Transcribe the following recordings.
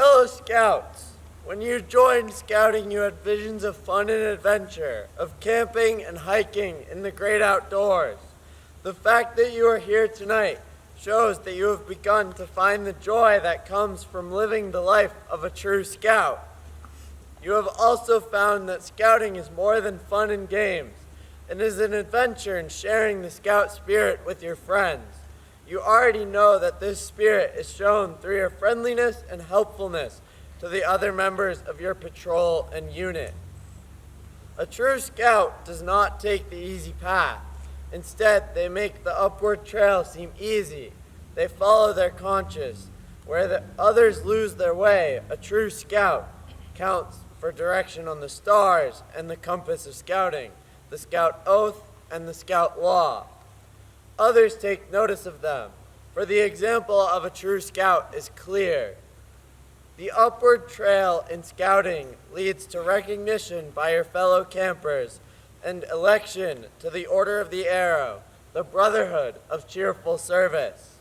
Fellow Scouts, when you joined Scouting, you had visions of fun and adventure, of camping and hiking in the great outdoors. The fact that you are here tonight shows that you have begun to find the joy that comes from living the life of a true Scout. You have also found that Scouting is more than fun and games, and is an adventure in sharing the Scout spirit with your friends. You already know that this spirit is shown through your friendliness and helpfulness to the other members of your patrol and unit. A true Scout does not take the easy path. Instead, they make the upward trail seem easy. They follow their conscience. Where the others lose their way, a true Scout counts for direction on the stars and the compass of Scouting, the Scout Oath and the Scout Law. Others take notice of them, for the example of a true Scout is clear. The upward trail in Scouting leads to recognition by your fellow campers and election to the Order of the Arrow, the Brotherhood of Cheerful Service.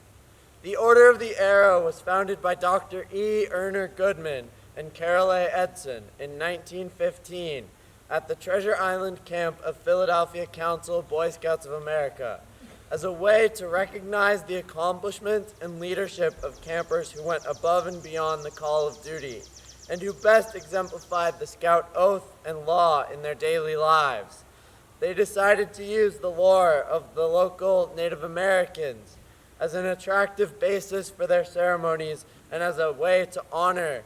The Order of the Arrow was founded by Dr. E. Erner Goodman and Carol A. Edson in 1915 at the Treasure Island camp of Philadelphia Council of Boy Scouts of America, as a way to recognize the accomplishments and leadership of campers who went above and beyond the call of duty, and who best exemplified the Scout Oath and Law in their daily lives. They decided to use the lore of the local Native Americans as an attractive basis for their ceremonies and as a way to honor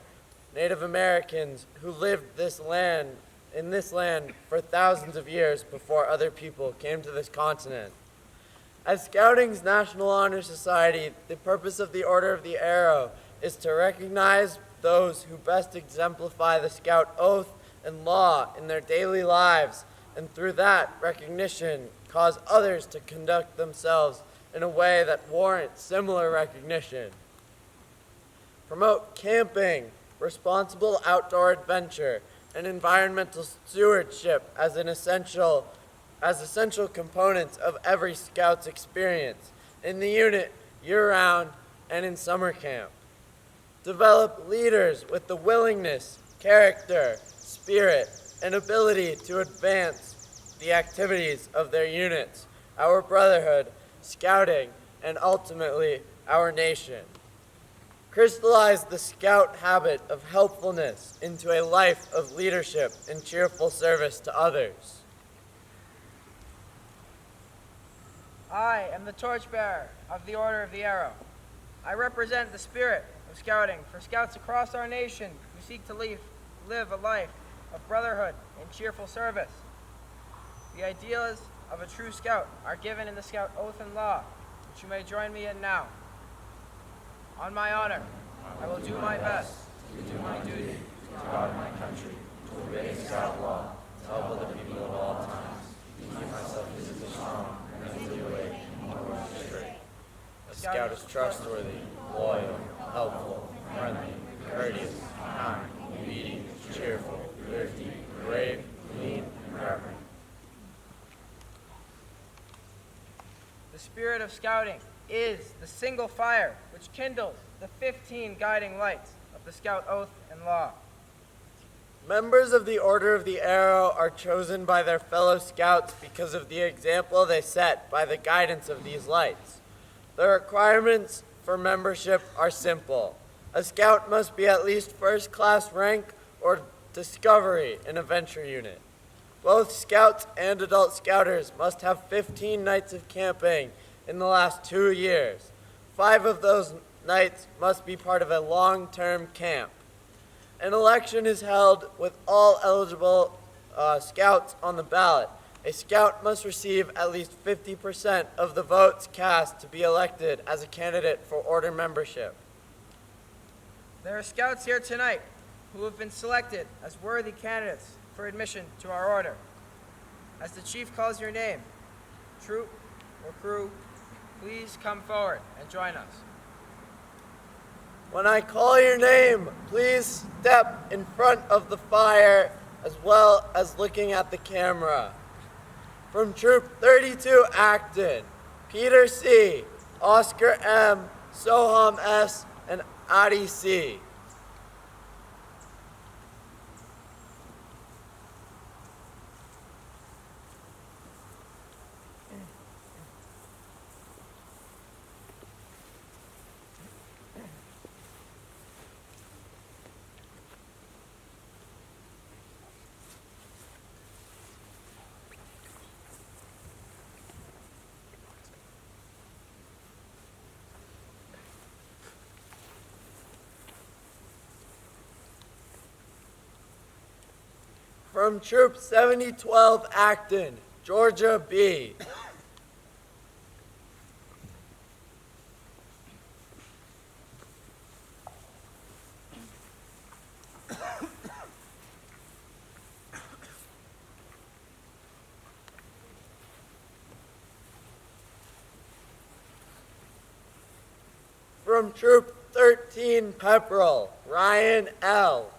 Native Americans who lived in this land for thousands of years before other people came to this continent. As Scouting's National Honor Society, the purpose of the Order of the Arrow is to recognize those who best exemplify the Scout Oath and Law in their daily lives, and through that recognition, cause others to conduct themselves in a way that warrants similar recognition. Promote camping, responsible outdoor adventure, and environmental stewardship as essential components of every Scout's experience in the unit year-round and in summer camp. Develop leaders with the willingness, character, spirit, and ability to advance the activities of their units, our brotherhood, Scouting, and ultimately our nation. Crystallize the Scout habit of helpfulness into a life of leadership and cheerful service to others. I am the torchbearer of the Order of the Arrow. I represent the spirit of Scouting for Scouts across our nation who seek to live a life of brotherhood and cheerful service. The ideals of a true Scout are given in the Scout Oath and Law, which you may join me in now. On my honor, I will do my best to do my duty to God and my country, to obey Scout law, to help other people of all times, to keep myself physically strong, and mentally awake, and morally straight. A Scout is trustworthy, loyal, helpful, friendly, courteous, kind, obedient, cheerful, thrifty, brave, clean, and reverent. The spirit of Scouting is the single fire which kindles the 15 guiding lights of the Scout Oath and Law. Members of the Order of the Arrow are chosen by their fellow Scouts because of the example they set by the guidance of these lights. The requirements for membership are simple. A Scout must be at least first-class rank or Discovery in a venture unit. Both Scouts and adult Scouters must have 15 nights of camping in the last 2 years. 5 of those nights must be part of a long-term camp. An election is held with all eligible Scouts on the ballot. A Scout must receive at least 50% of the votes cast to be elected as a candidate for Order membership. There are Scouts here tonight who have been selected as worthy candidates for admission to our Order. As the Chief calls your name, troop or crew, please come forward and join us. When I call your name, please step in front of the fire as well as looking at the camera. From Troop 32 Acton, Peter C., Oscar M., Soham S., and Adi C. From Troop 7012 Acton, Georgia B. From Troop 13 Pepperell, Ryan L.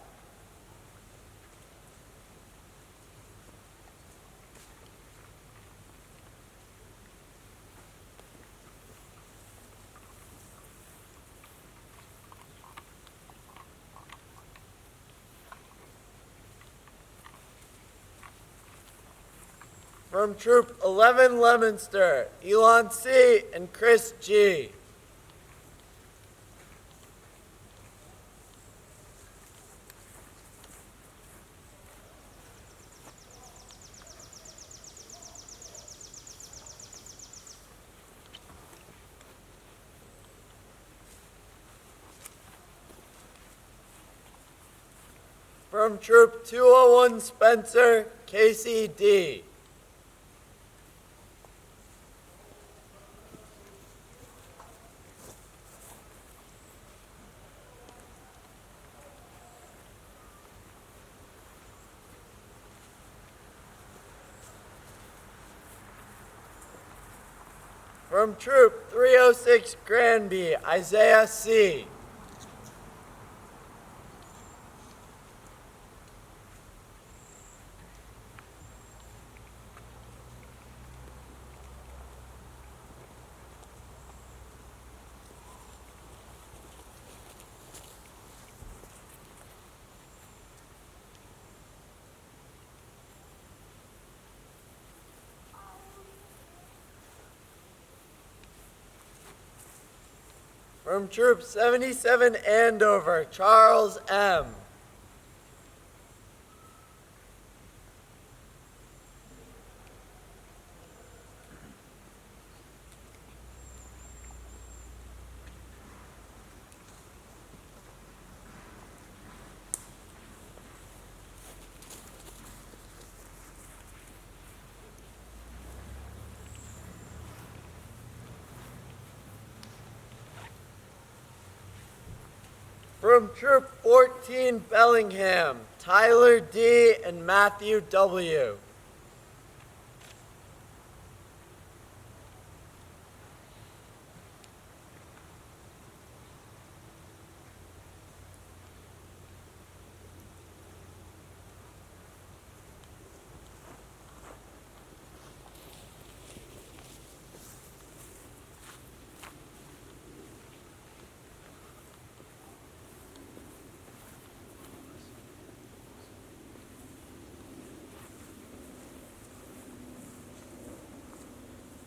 From Troop 11 Leominster, Elon C. and Chris G. From Troop 201 Spencer, Casey D. From Troop 306 Granby, Isaiah C. From Troop 77 Andover, Charles M. From Troop 14 Bellingham, Tyler D. and Matthew W.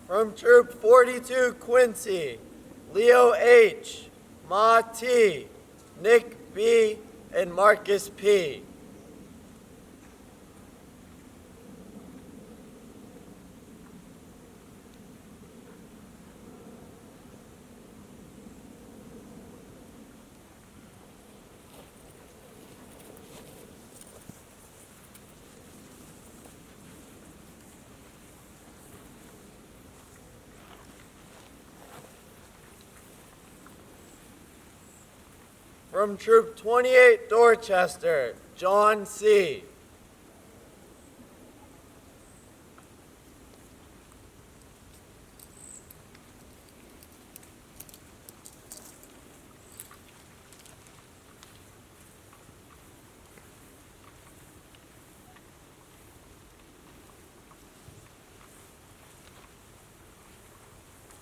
From Troop 42 Quincy, Leo H., Ma T., Nick B., and Marcus P. From Troop 28 Dorchester, John C.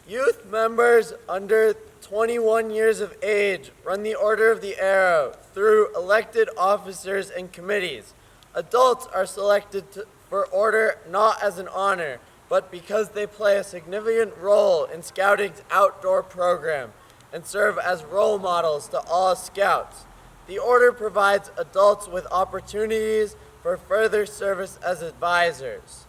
Youth members under 21 years of age run the Order of the Arrow through elected officers and committees. Adults are selected for order not as an honor, but because they play a significant role in Scouting's outdoor program and serve as role models to all Scouts. The Order provides adults with opportunities for further service as advisors.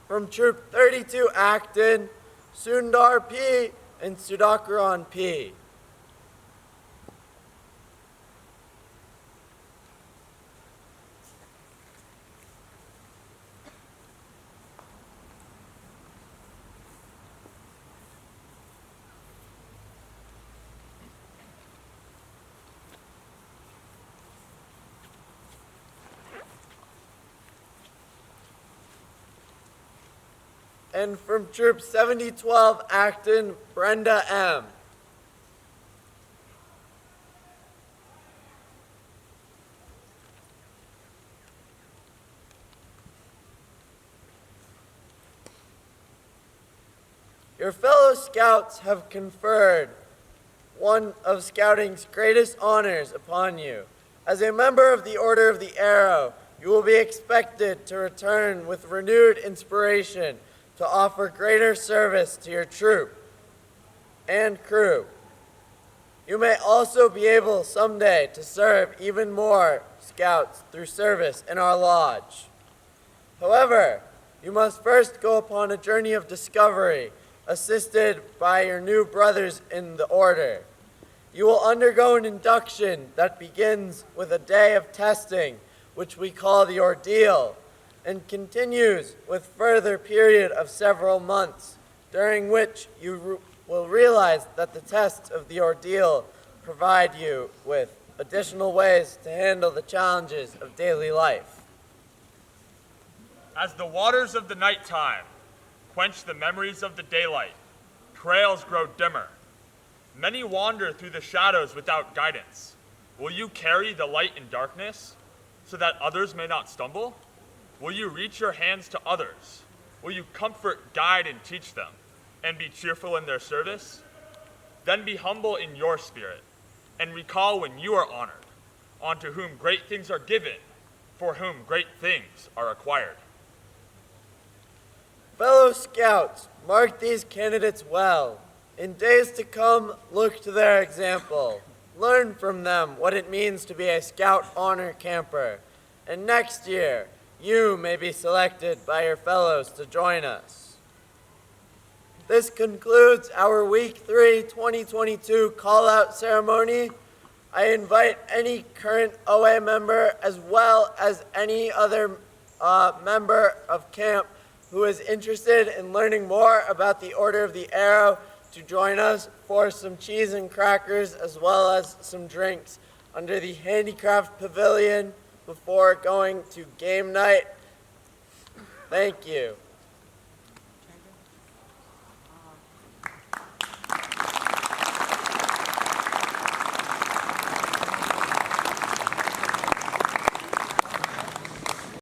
From Troop 32 Acton, Sundar P. and Sudhakaran P. And from Troop 7012, Acton, Brenda M. Your fellow scouts have conferred one of scouting's greatest honors upon you. As a member of the Order of the Arrow, you will be expected to return with renewed inspiration to offer greater service to your troop and crew. You may also be able someday to serve even more scouts through service in our lodge. However, you must first go upon a journey of discovery, assisted by your new brothers in the order. You will undergo an induction that begins with a day of testing, which we call the ordeal, and continues with further period of several months, during which you will realize that the tests of the ordeal provide you with additional ways to handle the challenges of daily life. As the waters of the nighttime quench the memories of the daylight, trails grow dimmer. Many wander through the shadows without guidance. Will you carry the light in darkness so that others may not stumble? Will you reach your hands to others? Will you comfort, guide, and teach them, and be cheerful in their service? Then be humble in your spirit, and recall when you are honored, unto whom great things are given, for whom great things are acquired. Fellow scouts, mark these candidates well. In days to come, look to their example. Learn from them what it means to be a Scout Honor Camper. And next year, you may be selected by your fellows to join us. This concludes our Week 3 2022 call-out ceremony. I invite any current OA member as well as any other member of camp who is interested in learning more about the Order of the Arrow to join us for some cheese and crackers as well as some drinks under the Handicraft Pavilion before going to game night. Thank you.